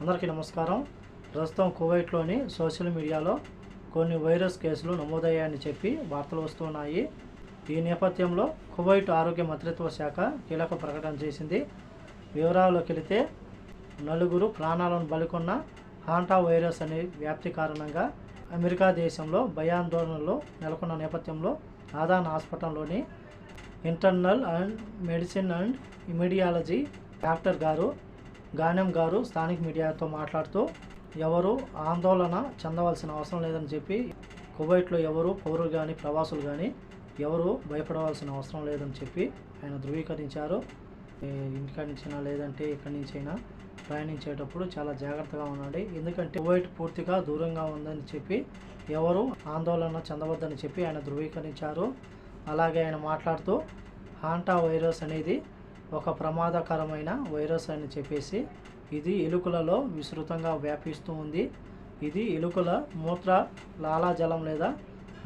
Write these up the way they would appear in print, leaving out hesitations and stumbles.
అందరికీ నమస్కారం. ప్రస్తుతం కువైట్లోని సోషల్ మీడియాలో కొన్ని వైరస్ కేసులు నమోదయ్యాయని చెప్పి వార్తలు వస్తున్నాయి. ఈ నేపథ్యంలో కువైట్ ఆరోగ్య మంత్రిత్వ శాఖ కీలక ప్రకటన చేసింది. వివరాల్లోకి వెళితే 4 ప్రాణాలను బలికొన్న హాంటా వైరస్ అనే వ్యాప్తి కారణంగా అమెరికా దేశంలో భయాందోళనలు నెలకొన్న నేపథ్యంలో ఆదాన్ హాస్పిటల్లోని internal and medicine and immunology doctor Ghanem గారు స్థానిక మీడియాతో మాట్లాడుతూ ఎవరు ఆందోళన చెందవలసిన అవసరం లేదని చెప్పి కువైట్లో ఎవరు పౌరులు కానీ ప్రవాసులు కానీ ఎవరు భయపడవలసిన అవసరం లేదని చెప్పి ఆయన ధృవీకరించారు. ఇంటికాడి నుంచైనా లేదంటే ఇక్కడి నుంచైనా ప్రయాణించేటప్పుడు చాలా జాగ్రత్తగా ఉండండి, ఎందుకంటే కువైట్ పూర్తిగా దూరంగా ఉందని చెప్పి ఎవరు ఆందోళన చెందవద్దని చెప్పి ఆయన ధృవీకరించారు. అలాగే ఆయన మాట్లాడుతూ హాంటా వైరస్ అనేది ఒక ప్రమాదకరమైన వైరస్ అని చెప్పేసి ఇది ఎలుకలలో విస్తృతంగా వ్యాపిస్తూ ఉంది. ఇది ఎలుకల మూత్ర లాలాజలం లేదా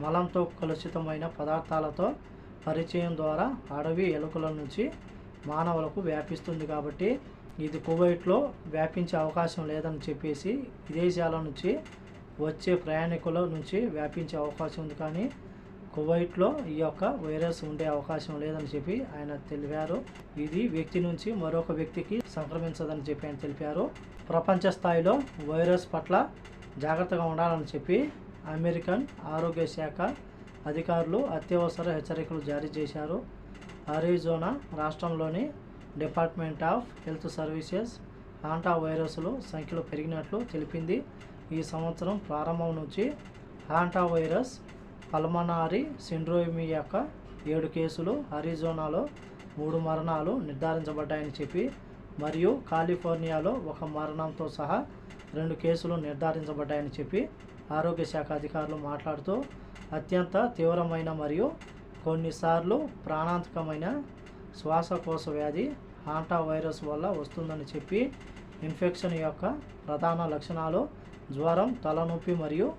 మలంతో కలుషితమైన పదార్థాలతో పరిచయం ద్వారా అడవి ఎలుకల నుంచి మానవులకు వ్యాపిస్తుంది. కాబట్టి ఇది కువైట్లో వ్యాపించే అవకాశం లేదని చెప్పేసి విదేశాల నుంచి వచ్చే ప్రయాణికుల నుంచి వ్యాపించే అవకాశం ఉంది, కానీ కువైట్లో ఈ యొక్క వైరస్ ఉండే అవకాశం లేదని చెప్పి ఆయన తెలిపారు. ఇది వ్యక్తి నుంచి మరొక వ్యక్తికి సంక్రమించదని చెప్పి ఆయన తెలిపారు. ప్రపంచ స్థాయిలో వైరస్ పట్ల జాగ్రత్తగా ఉండాలని చెప్పి అమెరికన్ ఆరోగ్య శాఖ అధికారులు అత్యవసర హెచ్చరికలు జారీ చేశారు. అరిజోనా రాష్ట్రంలోని department of health services Hanta వైరస్లు సంఖ్యలో పెరిగినట్లు తెలిపింది. ఈ సంవత్సరం ప్రారంభం నుంచి హాంటా వైరస్ పల్మనారీ సిండ్రోమ్ యొక్క 7 కేసులు, అరిజోనాలో 3 మరణాలు నిర్ధారించబడ్డాయని చెప్పి మరియు కాలిఫోర్నియాలో 1 మరణంతో సహా 2 కేసులు నిర్ధారించబడ్డాయని చెప్పి ఆరోగ్య శాఖ అధికారులు మాట్లాడుతూ అత్యంత తీవ్రమైన మరియు కొన్నిసార్లు ప్రాణాంతకమైన శ్వాసకోశ వ్యాధి హాంటా వైరస్ వల్ల వస్తుందని చెప్పి ఇన్ఫెక్షన్ యొక్క ప్రధాన లక్షణాలు జ్వరం, తలనొప్పి మరియు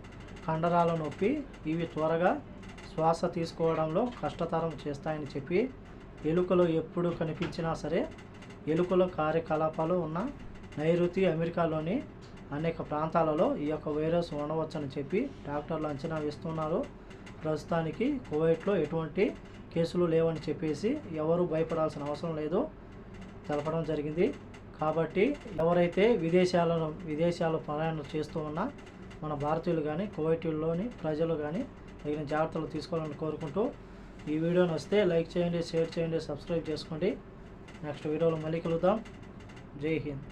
కండరాల నొప్పి. ఇవి త్వరగా శ్వాస తీసుకోవడంలో కష్టతరం చేస్తాయని చెప్పి ఎలుకలు ఎప్పుడు కనిపించినా సరే ఎలుకల కార్యకలాపాలు ఉన్న నైరుతి అమెరికాలోని అనేక ప్రాంతాలలో ఈ యొక్క వైరస్ ఉండవచ్చని చెప్పి డాక్టర్లు అంచనా వేస్తున్నారు. ప్రస్తుతానికి కువైట్లో ఎటువంటి కేసులు లేవని చెప్పేసి ఎవరు భయపడాల్సిన అవసరం లేదు తెలపడం జరిగింది. కాబట్టి ఎవరైతే విదేశాలు ప్రయాణం చేస్తూ ఉన్నా మన భారతీయులు కానీ కువైట్లోని ప్రజలు కానీ తగిన జాగ్రత్తలు తీసుకోవాలని కోరుకుంటూ ఈ వీడియో నచ్చితే లైక్ చేయండి, షేర్ చేయండి, సబ్స్క్రైబ్ చేసుకోండి. నెక్స్ట్ వీడియోలో మళ్ళీ కలుద్దాం. జై హింద్.